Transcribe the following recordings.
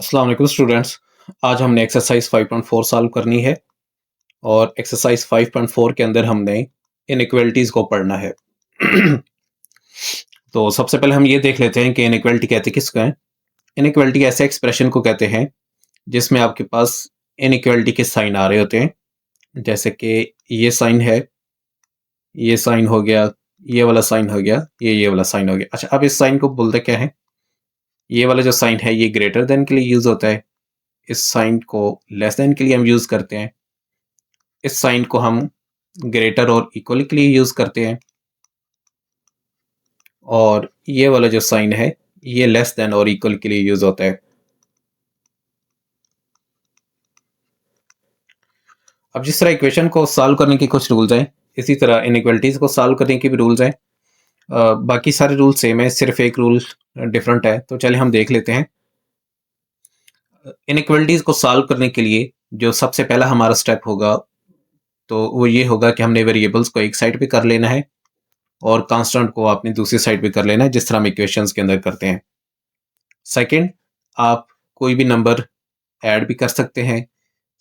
अस्सलाम वालेकुम स्टूडेंट्स। आज हमने एक्सरसाइज 5.4 सॉल्व करनी है और एक्सरसाइज 5.4 के अंदर हमने इनइक्वालिटीज़ को पढ़ना है। तो सबसे पहले हम ये देख लेते हैं कि इनइक्वालिटी कहते किसको हैं। इनइक्वालिटी ऐसे एक्सप्रेशन को कहते हैं जिसमें आपके पास इनइक्वालिटी के साइन आ रहे होते हैं। जैसे कि ये साइन है, ये साइन हो गया, ये वाला साइन हो गया, ये वाला साइन हो गया। अच्छा, अब इस साइन को बोलते क्या है? ये वाला जो साइन है ये ग्रेटर देन के लिए यूज़ होता है। इस साइन को लेस देन के लिए हम यूज़ करते हैं। इस साइन को हम ग्रेटर और इक्वल के लिए यूज़ करते हैं। और ये वाला जो साइन है ये लेस देन और इक्वल के लिए यूज़ होता है। अब जिस तरह इक्वेशन को सॉल्व करने के कुछ रूल्स हैं, इसी तरह इनइक्वालिटीज़ को सॉल्व करने के भी रूल्स हैं। बाकी सारे रूल सेम है, सिर्फ एक रूल डिफरेंट है। तो चलिए हम देख लेते हैं। इनइक्वालिटीज़ को सॉल्व करने के लिए जो सबसे पहला हमारा स्टेप होगा तो वो ये होगा कि हमने वेरिएबल्स को एक साइड पे कर लेना है और कांस्टेंट को आपने दूसरी साइड पे कर लेना है, जिस तरह हम इक्वेशंस के अंदर करते हैं। सेकंड, आप कोई भी नंबर ऐड भी कर सकते हैं,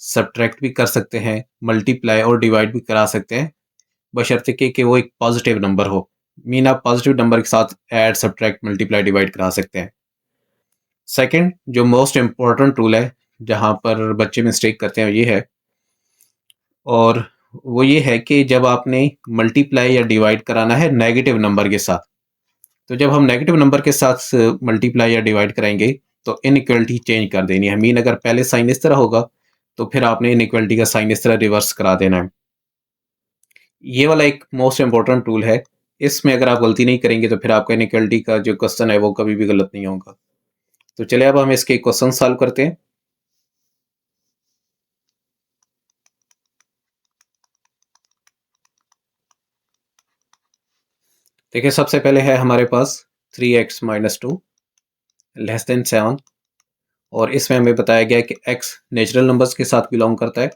सब्ट्रैक्ट भी कर सकते हैं, मल्टीप्लाई और डिवाइड भी करा सकते हैं, बशर्ते कि वो एक पॉजिटिव नंबर हो। मीन आप पॉजिटिव नंबर के साथ ऐड, सब्ट्रैक्ट, मल्टीप्लाई, डिवाइड करा सकते हैं। सेकंड, जो मोस्ट इम्पॉर्टेंट रूल है जहाँ पर बच्चे मिस्टेक करते हैं ये है, और वो ये है कि जब आपने मल्टीप्लाई या डिवाइड कराना है नेगेटिव नंबर के साथ, तो जब हम नेगेटिव नंबर के साथ मल्टीप्लाई या डिवाइड कराएंगे तो इनइक्वालिटी चेंज कर देनी है। मीन अगर पहले साइन इस तरह होगा तो फिर आपने इनइक्वालिटी का साइन इस तरह रिवर्स करा देना है। ये वाला एक मोस्ट इंपॉर्टेंट रूल है। इसमें अगर आप गलती नहीं करेंगे तो फिर आपका इनइक्वालिटी का जो क्वेश्चन है वो कभी भी गलत नहीं होगा। तो चलिए अब हम इसके क्वेश्चन सॉल्व करते हैं। देखिए, सबसे पहले है हमारे पास 3x minus two less than 7, और इसमें हमें बताया गया है कि x नेचुरल नंबर्स के साथ बिलोंग करता है।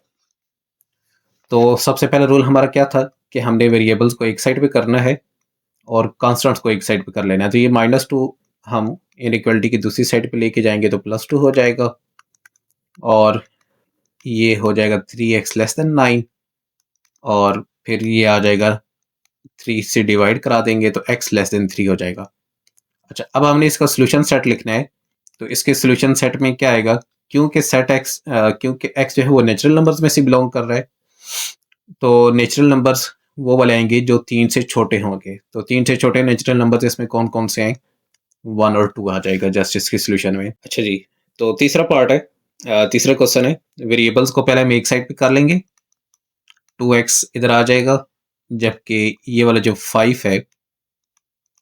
तो सबसे पहला रूल हमारा क्या था कि हमने वेरिएबल्स को एक साइड पे करना है और कांस्टेंट्स को एक साइड पे कर लेना है। तो ये -2 हम इनइक्वालिटी की दूसरी साइड पे लेके जाएंगे तो +2 हो जाएगा, और ये हो जाएगा 3x लेस देन 9, और फिर ये आ जाएगा 3 से डिवाइड करा देंगे तो x लेस देन 3 हो जाएगा। अच्छा, अब हमने इसका सोल्यूशन सेट लिखना है। तो इसके सोल्यूशन सेट में क्या आएगा? क्योंकि x जो है वो नेचुरल नंबर्स में से बिलोंग कर रहा है, तो नेचुरल नंबर्स वो वाले आएंगे जो 3 से छोटे होंगे। तो 3 से छोटे नेचुरल नंबर्स इसमें कौन कौन से हैं? 1 और 2 आ जाएगा जस्ट इसके सोल्यूशन में। अच्छा जी, तो तीसरा पार्ट है, तीसरा क्वेश्चन है। वेरिएबल्स को पहले हम एक साइड पे कर लेंगे, 2x इधर आ जाएगा, जबकि ये वाला जो 5 है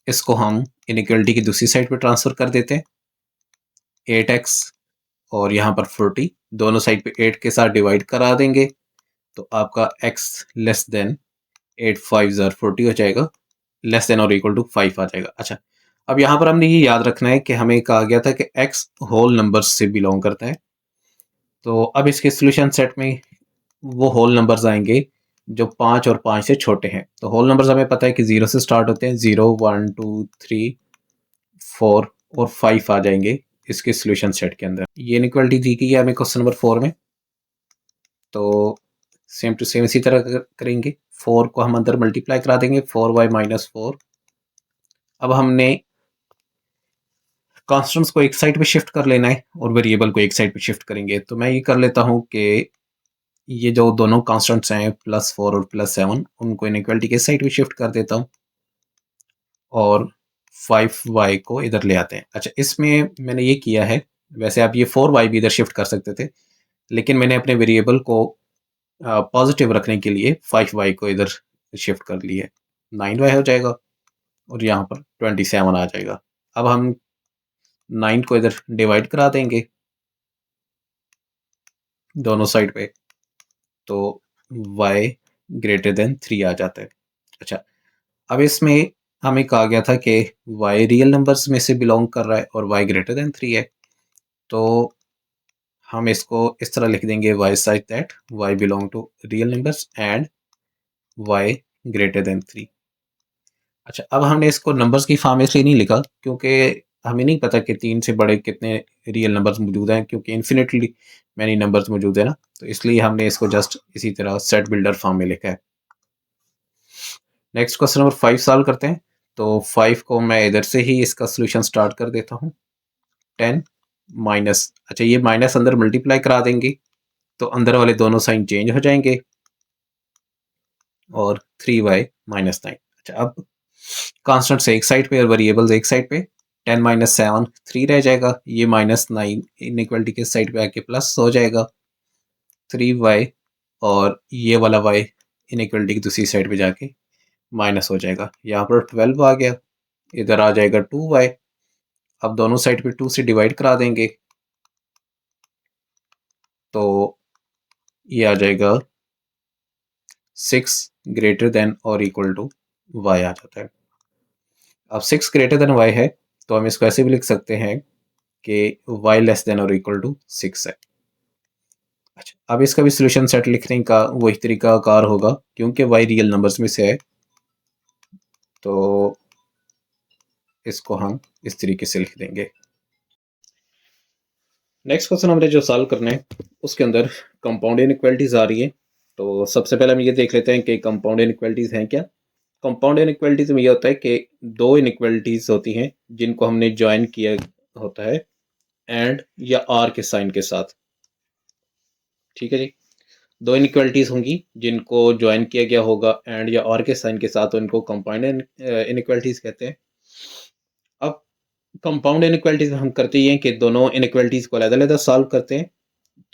इसको हम इनइक्वालिटी की दूसरी साइड पे ट्रांसफर कर देते हैं, 8x, और यहाँ पर 40 दोनों साइड पे 8 के साथ डिवाइड करा देंगे तो आपका x लेस देन 8 5 ज़र 40 हो जाएगा, लेस देन और इक्वल टू 5 आ जाएगा। अच्छा, अब यहाँ पर हमने ये याद रखना है कि हमें कहा गया था कि x होल नंबर्स से बिलोंग करता है। तो अब इसके सोल्यूशन सेट में वो होल नंबर्स आएंगे जो 5 और 5 से छोटे हैं। तो होल नंबर्स हमें पता है कि 0 से स्टार्ट होते हैं, 0 1 2 3 4 और 5 आ जाएंगे इसके सोल्यूशन सेट के अंदर। ये इनइक्वालिटी दी गई है हमें क्वेश्चन नंबर 4 में। तो सेम टू सेम इसी तरह करेंगे। 4 को हम अंदर मल्टीप्लाई करा देंगे, 4y माइनस 4। अब हमने कॉन्स्टेंट्स को एक साइड पे शिफ्ट कर लेना है और वेरिएबल को एक साइड पे शिफ्ट करेंगे। तो मैं ये कर लेता हूँ कि ये जो दोनों कॉन्स्टेंट्स हैं +4 और +7, उनको इनइक्वालिटी के साइड पे शिफ्ट कर देता हूँ और 5y को इधर ले आते हैं। अच्छा, इसमें मैंने ये किया है, वैसे आप ये 4y भी इधर शिफ्ट कर सकते थे, लेकिन मैंने अपने वेरिएबल को पॉजिटिव रखने के लिए 5y को इधर शिफ्ट कर लिया है, 9y हो जाएगा और यहाँ पर 27 आ जाएगा। अब हम 9 को इधर डिवाइड करा देंगे दोनों साइड पे, तो y ग्रेटर देन 3 आ जाता है। अच्छा, अब इसमें हमें कहा गया था कि y रियल नंबर्स में से बिलोंग कर रहा है और y ग्रेटर देन 3 है, तो हम इसको इस तरह लिख देंगे y such that y belong to real numbers and y greater than 3। अच्छा, अब हमने इसको नंबर्स की फॉर्म में इसलिए नहीं लिखा क्योंकि हमें नहीं पता कि 3 से बड़े कितने रियल नंबर्स मौजूद हैं, क्योंकि इन्फिनिटली मैनी नंबर्स मौजूद है ना, तो इसलिए हमने इसको जस्ट इसी तरह सेट बिल्डर फॉर्म में लिखा है। नेक्स्ट क्वेश्चन नंबर 5 सॉल्व करते हैं। तो 5 को मैं इधर से ही इसका सोल्यूशन स्टार्ट कर देता हूँ। 10 माइनस, अच्छा ये माइनस अंदर मल्टीप्लाई करा देंगे तो अंदर वाले दोनों साइन चेंज हो जाएंगे और 3y माइनस 9। अच्छा अब कॉन्स्टेंट्स एक साइड पे और वेरिएबल्स एक साइड पे। 10 माइनस 7 3 रह जाएगा, ये माइनस 9 इनइक्वालिटी के साइड पे आके प्लस हो जाएगा 3y, और ये वाला y इनइक्वालिटी की दूसरी साइड पे जाके माइनस हो जाएगा। यहाँ पर 12 आ गया, इधर आ जाएगा 2y। अब दोनों साइड पे 2 से डिवाइड करा देंगे तो ये आ जाएगा 6 ग्रेटर देन और इक्वल टू y आ जाता है। अब 6 ग्रेटर देन y है तो हम इसको ऐसे भी लिख सकते हैं कि y लेस देन और इक्वल टू 6 है। अच्छा अब इसका भी सोल्यूशन सेट लिखने का वही तरीका कार होगा, क्योंकि y रियल नंबर्स में से है तो इसको हम इस तरीके से लिख देंगे। नेक्स्ट क्वेश्चन हमने जो सॉल्व करना है उसके अंदर कंपाउंड इनइक्वालिटीज आ रही है। तो सबसे पहले हम ये देख लेते हैं कि कंपाउंड इनइक्वालिटीज हैं क्या। कंपाउंड इनइक्वालिटीज में ये होता है कि दो इनइक्वालिटीज होती हैं जिनको हमने ज्वाइन किया होता है एंड या आर के साइन के साथ। ठीक है जी, दो इनइक्वालिटीज होंगी जिनको ज्वाइन किया गया होगा एंड या आर के साइन के साथ, तो इनको कंपाउंड इनइक्वालिटीज कहते हैं। अब कंपाउंड इनइक्वालिटीज हम करते ही हैं कि दोनों इनइक्वालिटीज को अलग-अलग सॉल्व करते हैं।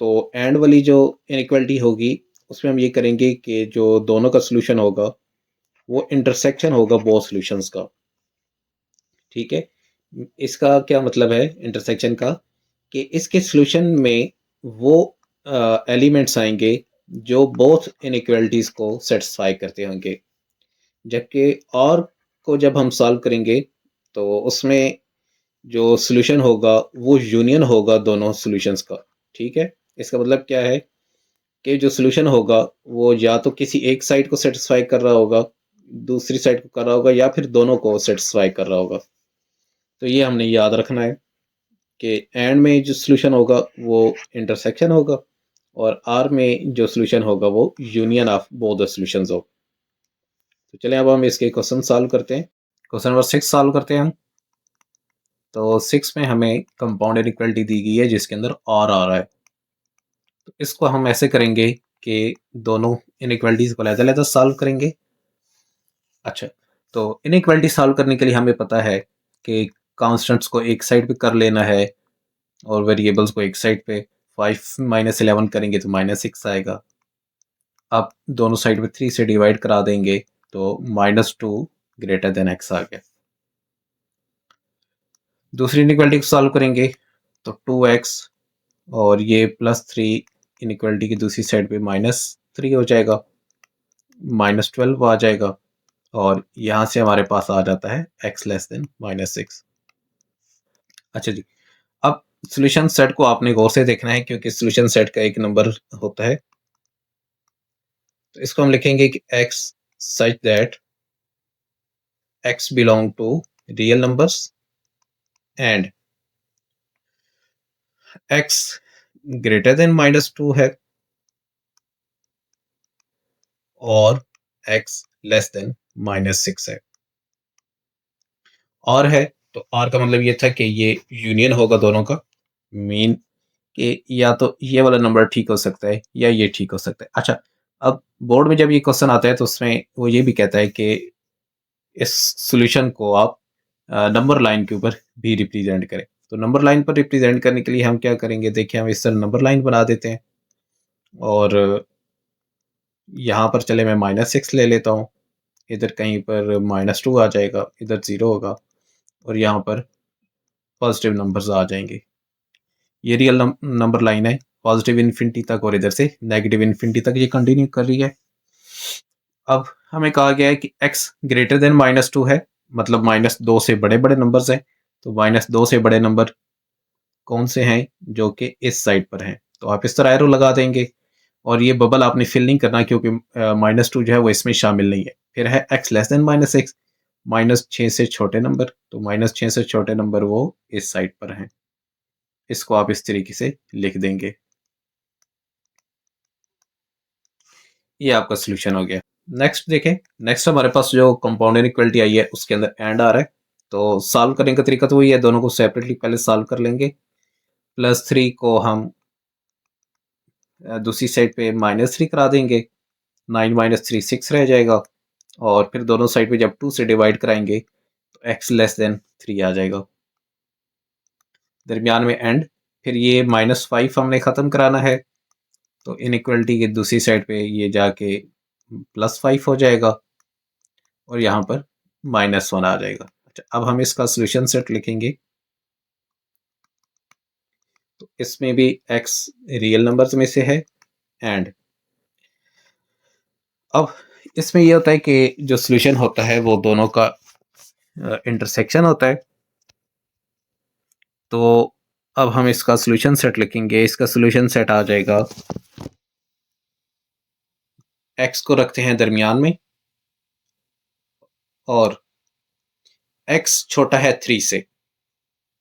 तो एंड वाली जो इनइक्वालिटी होगी उसमें हम ये करेंगे कि जो दोनों का सॉल्यूशन होगा वो इंटरसेक्शन होगा बोथ सॉल्यूशंस का। ठीक है, इसका क्या मतलब है इंटरसेक्शन का, कि इसके सॉल्यूशन में वो एलिमेंट्स आएंगे जो बोथ इनइक्वालिटीज को सेटिस्फाई करते होंगे, जबकि और को जब हम सॉल्व करेंगे तो उसमें जो सॉल्यूशन होगा वो यूनियन होगा दोनों सॉल्यूशंस का। ठीक है, इसका मतलब क्या है कि जो सॉल्यूशन होगा वो या तो किसी एक साइड को सेटिस्फाई कर रहा होगा, दूसरी साइड को कर रहा होगा, या फिर दोनों को सेटिस्फाई कर रहा होगा। तो ये हमने याद रखना है कि एंड में जो सॉल्यूशन होगा वो इंटरसेक्शन होगा और आर में जो सॉल्यूशन होगा वो union of both the solutions होगा। तो चलें अब हम इसके क्वेश्चन सॉल्व करते हैं। क्वेश्चन नंबर 6 सॉल्व करते हैं हम। तो 6 में हमें कंपाउंड इनइक्वालिटी दी गई है जिसके अंदर आर आ रहा है। तो इसको हम ऐसे करेंगे कि दोनों इनइक्वालिटीज को अलग-अलग सॉल्व करेंगे। अच्छा, तो इनइक्वालिटी सॉल्व करने के लिए हमें पता है कि कांस्टेंट्स को एक साइड पे कर लेना है और वेरिएबल्स को एक साइड पे। 5 माइनस 11 करेंगे तो माइनस 6 आएगा। अब दोनों साइड पे 3 से डिवाइड करा देंगे तो -2 ग्रेटर देन x आ गया। दूसरी इनइक्वालिटी को सॉल्व करेंगे तो 2x और ये +3 इनइक्वालिटी की दूसरी साइड पे -3 हो जाएगा, -12 आ जाएगा, और यहाँ से हमारे पास आ जाता है x लेस देन -6। अच्छा जी, अब सॉल्यूशन सेट को आपने गौर से देखना है क्योंकि सॉल्यूशन सेट का एक नंबर होता है। तो इसको हम लिखेंगे कि x such that x belong to real numbers and x greater than -2 है और x लेस देन -6 है। और है तो r का मतलब ये था कि ये यूनियन होगा दोनों का, मीन कि या तो ये वाला नंबर ठीक हो सकता है या ये ठीक हो सकता है। अच्छा, अब बोर्ड में जब ये क्वेश्चन आता है तो उसमें वो ये भी कहता है कि इस सॉल्यूशन को आप नंबर लाइन के ऊपर भी रिप्रेजेंट करें। तो नंबर लाइन पर रिप्रेजेंट करने के लिए हम क्या करेंगे, देखिए हम इस तरह नंबर लाइन बना देते हैं और यहाँ पर चले मैं -6 ले लेता हूँ, इधर कहीं पर -2 आ जाएगा, इधर 0 होगा और यहाँ पर पॉजिटिव नंबर्स आ जाएंगे। ये रियल नंबर लाइन है पॉजिटिव इन्फिनिटी तक और इधर से नेगेटिव इन्फिनिटी तक ये कंटिन्यू कर रही है। अब हमें कहा गया है कि x ग्रेटर देन -2 है, मतलब -2 से बड़े बड़े नंबर्स हैं। तो -2 से बड़े नंबर कौन से हैं जो कि इस साइड पर हैं, तो आप इस तरह एरो लगा देंगे और ये बबल आपने फिल नहीं करना क्योंकि -2 जो है वो इसमें शामिल नहीं है। फिर है x लेस देन -6, -6 से छोटे नंबर, तो -6 से छोटे नंबर वो इस साइड पर हैं। इसको आप इस तरीके से लिख देंगे। ये आपका सॉल्यूशन हो गया। नेक्स्ट देखें, नेक्स्ट हमारे पास जो कंपाउंड इनइक्वालिटी आई है उसके अंदर एंड आ रहा है। तो सॉल्व करने का तरीका तो वही है, दोनों को सेपरेटली पहले सॉल्व कर लेंगे। +3 को हम दूसरी साइड पे -3 करा देंगे। 9 - 3 6 रह जाएगा। और फिर दोनों साइड पे जब 2 से डिवाइड कराएंगे तो x <3 आ जाएगा। दरमियान में एंड, फिर ये -5 हमने ख़त्म कराना है, तो इनइक्वालिटी की दूसरी साइड पे ये जाके +5 हो जाएगा और यहाँ पर -1 आ जाएगा। अच्छा, अब हम इसका सॉल्यूशन सेट लिखेंगे। तो इसमें भी x रियल नंबर्स में से है एंड अब इसमें ये होता है कि जो सॉल्यूशन होता है वो दोनों का इंटरसेक्शन होता है। तो अब हम इसका सॉल्यूशन सेट लिखेंगे। इसका सॉल्यूशन सेट आ जाएगा, x को रखते हैं दरमियान में और x छोटा है 3 से,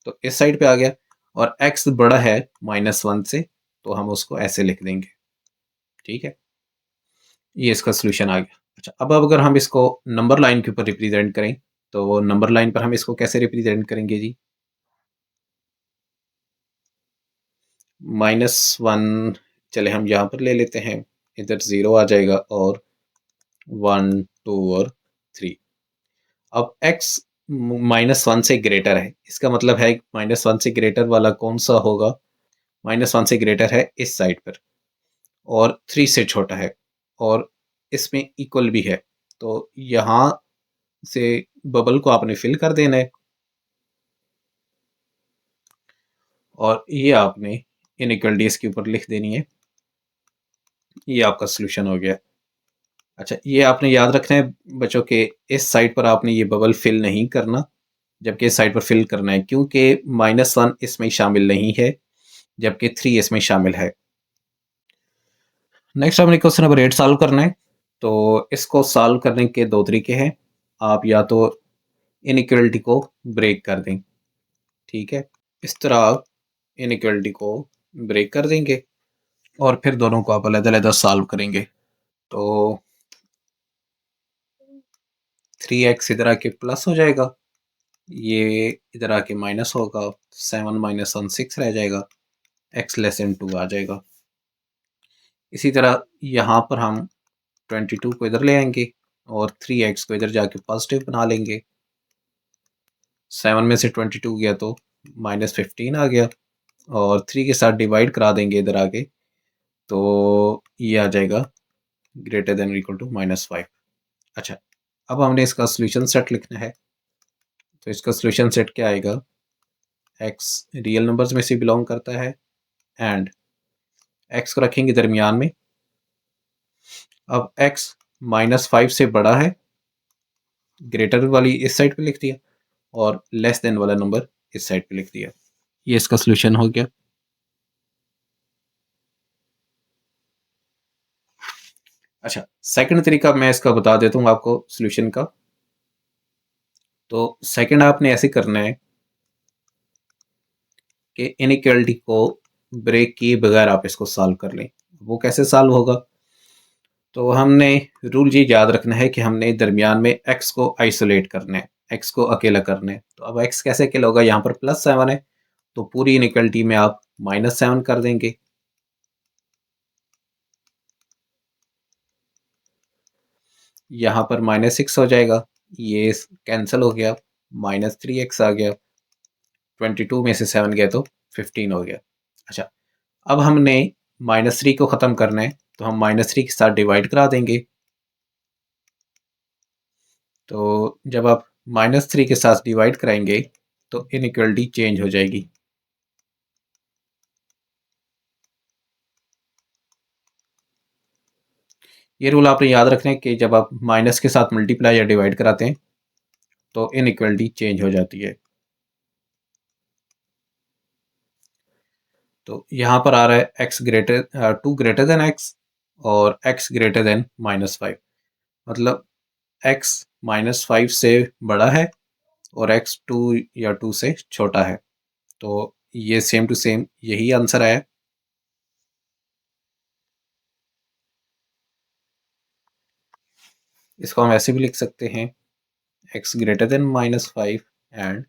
तो इस साइड पे आ गया, और x बड़ा है -1 से, तो हम उसको ऐसे लिख देंगे। ठीक है, ये इसका सॉल्यूशन आ गया। अच्छा, अब अगर हम इसको नंबर लाइन के ऊपर रिप्रेजेंट करें, तो वो नंबर लाइन पर हम इसको कैसे रिप्रेजेंट करेंगे जी? -1 चले हम यहाँ पर ले लेते हैं, इधर 0 आ जाएगा और 1 2 और 3। अब x -1 से ग्रेटर है, इसका मतलब है -1 से ग्रेटर वाला कौन सा होगा? -1 से ग्रेटर है इस साइड पर, और 3 से छोटा है, और इसमें इक्वल भी है। तो यहाँ से बबल को आपने फिल कर देना है और ये आपने इनइक्वालिटी इसके ऊपर लिख देनी है। ये आपका सॉल्यूशन हो गया। अच्छा, ये आपने याद रखना है बच्चों के, इस साइड पर आपने ये बबल फिल नहीं करना, जबकि इस साइड पर फिल करना है, क्योंकि -1 इसमें शामिल नहीं है जबकि 3 इसमें शामिल है। नेक्स्ट हमने क्वेश्चन नंबर 8 सॉल्व करना है। तो इसको सॉल्व करने के दो तरीके हैं। आप या तो इनइक्वालिटी को ब्रेक कर दें, ठीक है, इस तरह आप इनइक्वालिटी को ब्रेक कर देंगे और फिर दोनों को आप अलग-अलग सॉल्व करेंगे। तो 3x इधर आके प्लस हो जाएगा, ये इधर आके माइनस होगा, 7 - 1 6 रह जाएगा, x <2 आ जाएगा। इसी तरह यहाँ पर हम 22 को इधर ले आएंगे और 3x को इधर जाके पॉजिटिव बना लेंगे। 7 में से 22 गया तो -15 आ गया, और 3 के साथ डिवाइड करा देंगे इधर आके, तो ये आ जाएगा ग्रेटर देन इक्वल टू -5। अच्छा, अब हमने इसका सॉल्यूशन सेट लिखना है। तो इसका सॉल्यूशन सेट क्या आएगा? x रियल नंबर्स में से बिलोंग करता है एंड x को रखेंगे दरमियान में। अब x -5 से बड़ा है, ग्रेटर वाली इस साइड पे लिख दिया और लेस देन वाला नंबर इस साइड पे लिख दिया। ये इसका सॉल्यूशन हो गया। अच्छा, सेकंड तरीका मैं इसका बता देता हूँ आपको सॉल्यूशन का। तो सेकंड आपने ऐसे करना है कि इनइक्वालिटी को ब्रेक किए बगैर आप इसको सॉल्व कर लें। वो कैसे सॉल्व होगा? तो हमने रूल ये याद रखना है कि हमने दरमियान में x को आइसोलेट करना है, x को अकेला करना है। तो अब x कैसे अकेला होगा? यहाँ पर +7 है, तो पूरी इनइक्वालिटी में आप -7 कर देंगे। यहाँ पर -6 हो जाएगा, ये कैंसिल हो गया, -3x आ गया, 22 में से 7 गया तो 15 हो गया। अच्छा, अब हमने -3 को ख़त्म करना है, तो हम -3 के साथ डिवाइड करा देंगे। तो जब आप -3 के साथ डिवाइड कराएंगे तो इनइक्वालिटी चेंज हो जाएगी। ये रूल आपने याद रखना है कि जब आप माइनस के साथ मल्टीप्लाई या डिवाइड कराते हैं तो इनइक्वालिटी चेंज हो जाती है। तो यहाँ पर आ रहा है टू ग्रेटर देन एक्स और x ग्रेटर देन -5, मतलब x -5 से बड़ा है और x 2 या 2 से छोटा है। तो ये सेम टू सेम यही आंसर आया। इसको हम ऐसे भी लिख सकते हैं, x greater than -5 and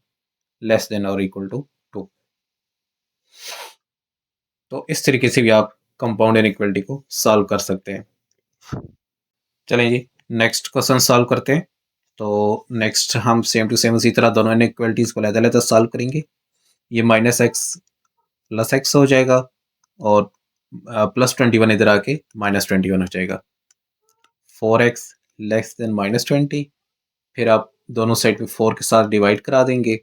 less than और इक्वल टू 2। तो इस तरीके से भी आप कंपाउंड इनइक्वालिटी को सॉल्व कर सकते हैं। चलें जी, नेक्स्ट क्वेश्चन सॉल्व करते हैं। तो नेक्स्ट हम सेम टू सेम उसी तरह दोनों इनइक्वालिटीज़ को अलग-अलग सॉल्व करेंगे। ये -x प्लस x हो जाएगा और +21 इधर आके -21 हो जाएगा। 4x लेस देन -20, फिर आप दोनों साइड में 4 के साथ डिवाइड करा देंगे,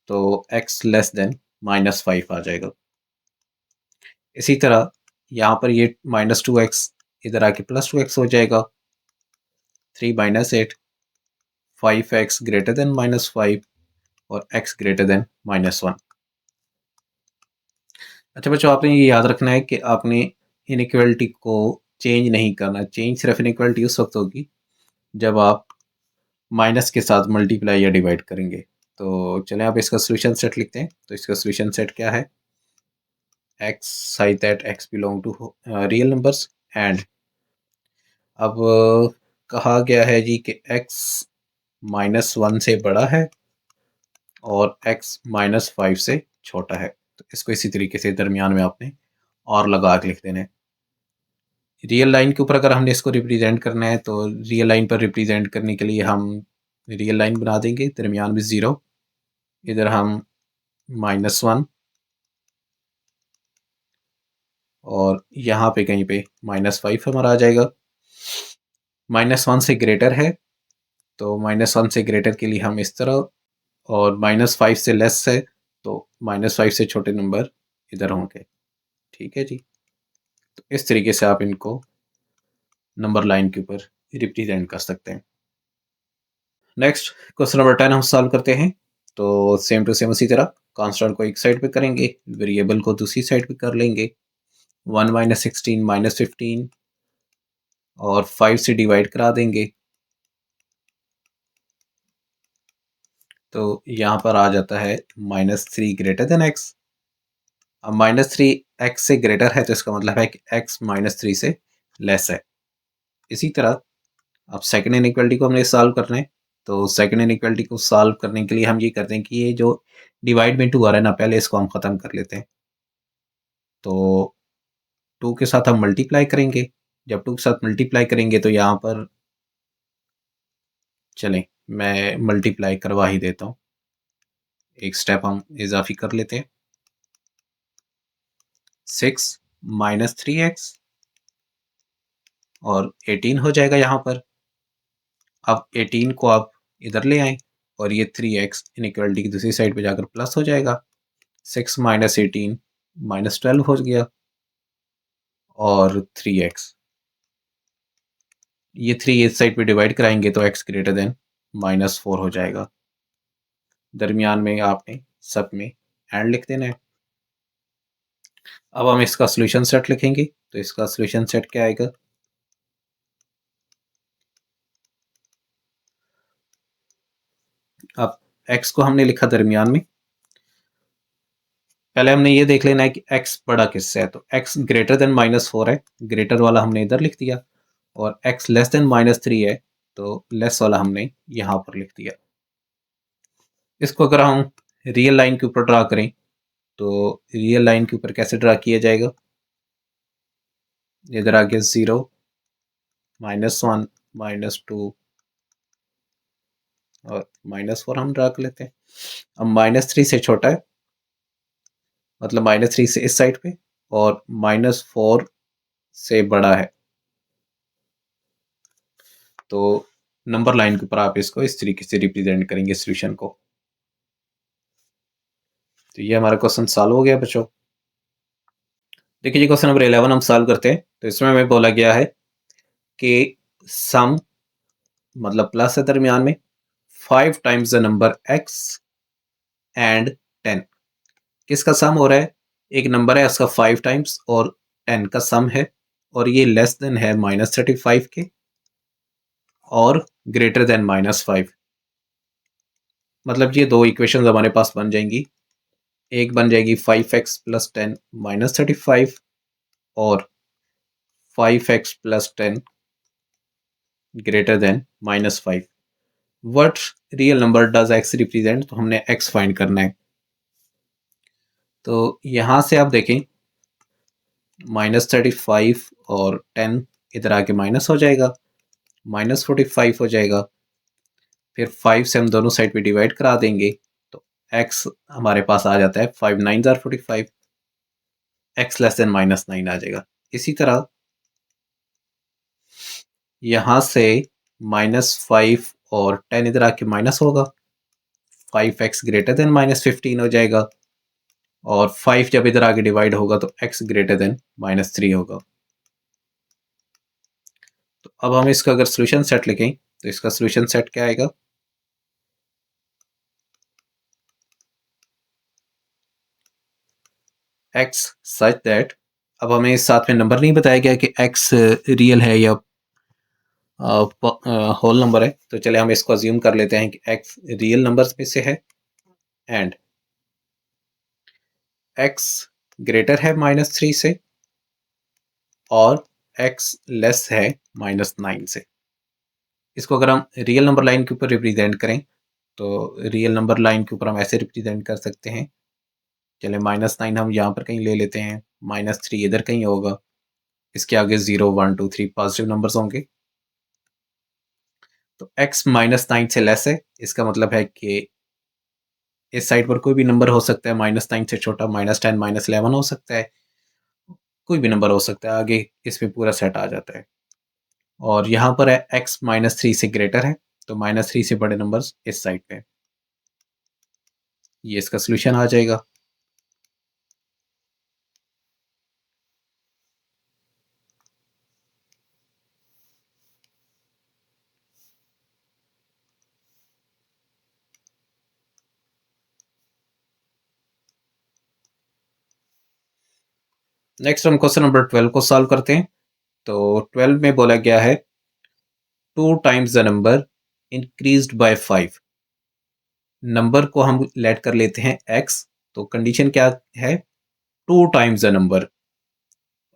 तो x लेस देन -5 आ जाएगा। इसी तरह यहाँ पर ये -2x इधर आके +2x हो जाएगा। 3 -8, 5x ग्रेटर देन -5 और x ग्रेटर देन -1। अच्छा बच्चों, आपने ये याद रखना है कि आपने इनइक्वालिटी को चेंज नहीं करना। चेंज सिर्फ इनइक्वालिटी उस वक्त होगी जब आप माइनस के साथ मल्टीप्लाई या डिवाइड करेंगे। तो चलें आप इसका सोल्यूशन सेट लिखते हैं। तो इसका सोल्यूशन सेट क्या है? x such that x belong to real numbers and अब कहा गया है जी कि x -1 से बड़ा है और x -5 से छोटा है। तो इसको इसी तरीके से दरमियान में आपने और लगा के लिख देना है। रियल लाइन के ऊपर अगर हमने इसको रिप्रेजेंट करना है तो रियल लाइन पर रिप्रेजेंट करने के लिए हम रियल लाइन बना देंगे, दरमियान में 0, इधर हम -1 और यहाँ पे कहीं पे -5 हमारा आ जाएगा। -1 से ग्रेटर है तो -1 से ग्रेटर के लिए हम इस तरह, और -5 से लेस है तो -5 से छोटे नंबर इधर होंगे। ठीक है जी, तो इस तरीके से आप इनको नंबर लाइन के ऊपर रिप्रेजेंट कर सकते हैं। नेक्स्ट क्वेश्चन नंबर 10 हम सॉल्व करते हैं। तो सेम टू सेम उसी तरह कांस्टेंट को एक साइड पे करेंगे, वेरिएबल को दूसरी साइड पे कर लेंगे। 1 -16 -15 और 5 से डिवाइड करा देंगे, तो यहाँ पर आ जाता है -3 ग्रेटर देन x। अब -3 x से ग्रेटर है तो इसका मतलब है कि x -3 से लेस है। इसी तरह अब सेकंड इनइक्वालिटी को हमने सॉल्व करना है। तो सेकंड इनइक्वालिटी को सॉल्व करने के लिए हम ये करते हैं कि ये जो डिवाइड में 2 आ रहा है ना, पहले इसको हम ख़त्म कर लेते हैं। तो 2 के साथ हम मल्टीप्लाई करेंगे। जब 2 के साथ मल्टीप्लाई करेंगे तो यहाँ पर चलें मैं मल्टीप्लाई करवा ही देता हूँ, एक स्टेप हम इजाफी कर लेते हैं। 6 -3x और 18 हो जाएगा यहाँ पर। अब 18 को आप इधर ले आएं और ये 3x इनइक्वालिटी की दूसरी साइड पे जाकर प्लस हो जाएगा। 6 -18 -12 हो गया और 3x, ये 3 इस साइड पे डिवाइड कराएंगे तो x ग्रेटर देन -4 हो जाएगा। दरमियान में आपने सब में एंड लिख देना है। अब हम इसका सोल्यूशन सेट लिखेंगे। तो इसका सोल्यूशन सेट क्या आएगा? अब x को हमने लिखा दरमियान में, पहले हमने ये देख लेना है कि x बड़ा किससे है। तो x ग्रेटर देन -4 है, ग्रेटर वाला हमने इधर लिख दिया, और x लेस देन -3 है तो लेस वाला हमने यहाँ पर लिख दिया। इसको अगर हम रियल लाइन के ऊपर ड्रा करें तो रियल लाइन के ऊपर कैसे ड्रा किया जाएगा? इधर आ गया 0 -1 -2 और -4 हम ड्रा कर लेते हैं। अब -3 से छोटा है, मतलब -3 से इस साइड पे, और -4 से बड़ा है। तो नंबर लाइन के ऊपर आप इसको इस तरीके से रिप्रेजेंट करेंगे सोल्यूशन को। तो ये हमारा क्वेश्चन सॉल्व हो गया बच्चों। देखिए जी, क्वेश्चन नंबर 11 हम सॉल्व करते हैं। तो इसमें हमें बोला गया है कि सम, मतलब प्लस है दरमियान में, 5 times the number x and 10। किसका सम हो रहा है? एक नंबर है उसका 5 टाइम्स और 10 का सम है, और ये लेस देन है -35 के और ग्रेटर देन -5। मतलब ये दो इक्वेशंस हमारे पास बन जाएंगी। एक बन जाएगी 5x + 10 -35 और 5x + 10 greater than -5। What real number does x represent? तो हमने x फाइंड करना है। तो यहां से आप देखें -35 और 10 इधर आके माइनस हो जाएगा, -45 हो जाएगा। फिर 5 से हम दोनों साइड पे डिवाइड करा देंगे तो x हमारे पास आ जाता है 5 9 ज़ार 45, x लेस देन -9 आ जाएगा। इसी तरह यहाँ से -5 और 10 इधर आके माइनस होगा, 5x ग्रेटर देन -15 हो जाएगा और 5 जब इधर आके डिवाइड होगा तो x ग्रेटर देन -3 होगा। तो अब हम इसका अगर सोल्यूशन सेट लिखें तो इसका सोल्यूशन सेट क्या आएगा? x सच दैट, अब हमें साथ में नंबर नहीं बताया गया कि x रियल है या होल नंबर है, तो चले हम इसको अज्यूम कर लेते हैं कि x रियल नंबर्स में से है एंड x ग्रेटर है -3 से और x लेस है -9 से। इसको अगर हम रियल नंबर लाइन के ऊपर रिप्रेजेंट करें तो रियल नंबर लाइन के ऊपर हम ऐसे रिप्रेजेंट कर सकते हैं। चले -9 हम यहाँ पर कहीं ले लेते हैं, -3 इधर कहीं होगा, इसके आगे 0 1 2 3 पॉजिटिव नंबर्स होंगे। तो x -9 से लेस है, इसका मतलब है कि इस साइड पर कोई भी नंबर हो सकता है, -9 से छोटा -10 -11 हो सकता है, कोई भी नंबर हो सकता है, आगे इसमें पूरा सेट आ जाता है। और यहाँ पर है x -3 से ग्रेटर है, तो -3 से बड़े नंबर्स इस साइड पे, ये इसका सोल्यूशन आ जाएगा। नेक्स्ट हम क्वेश्चन नंबर 12 को सॉल्व करते हैं। तो 12 में बोला गया है 2 times the number increased bye 5। Number को हम लेट कर लेते हैं x, तो कंडीशन क्या है? 2 times the number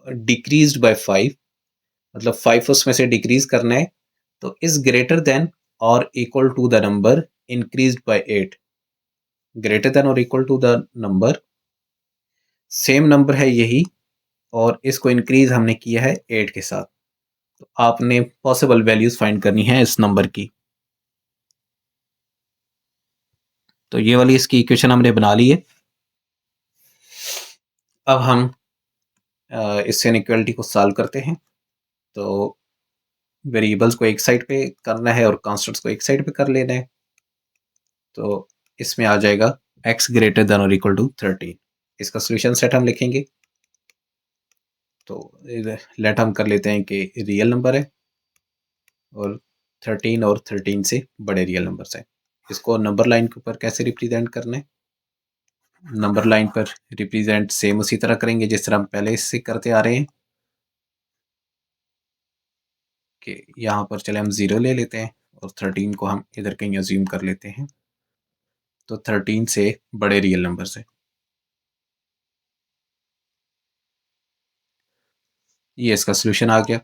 decreased by 5, मतलब 5 उसमें से डिक्रीज करना है, तो इज ग्रेटर देन और equal to the number increased by 8। Greater than और equal to the number, same number है यही और इसको इंक्रीज हमने किया है 8 के साथ। तो आपने पॉसिबल वैल्यूज फाइंड करनी है इस नंबर की। तो ये वाली इसकी इक्वेशन हमने बना ली है। अब हम इस इनइक्वालिटी को सॉल्व करते हैं। तो वेरिएबल्स को एक साइड पे करना है और कांस्टेंट्स को एक साइड पे कर लेना है। तो इसमें आ जाएगा x ग्रेटर देन और इक्वल टू 13। इसका सोल्यूशन सेट हम लिखेंगे। तो लेट हम कर लेते हैं कि रियल नंबर है और 13 और 13 से बड़े रियल नंबर्स हैं। इसको नंबर लाइन के ऊपर कैसे रिप्रेजेंट करना है? नंबर लाइन पर रिप्रेजेंट सेम उसी तरह करेंगे जिस तरह हम पहले इससे करते आ रहे हैं कि यहाँ पर चले हम 0 ले लेते हैं और 13 को हम इधर कहीं अज्यूम कर लेते हैं। तो 13 से बड़े रियल नंबर से, ये इसका सोल्यूशन आ गया।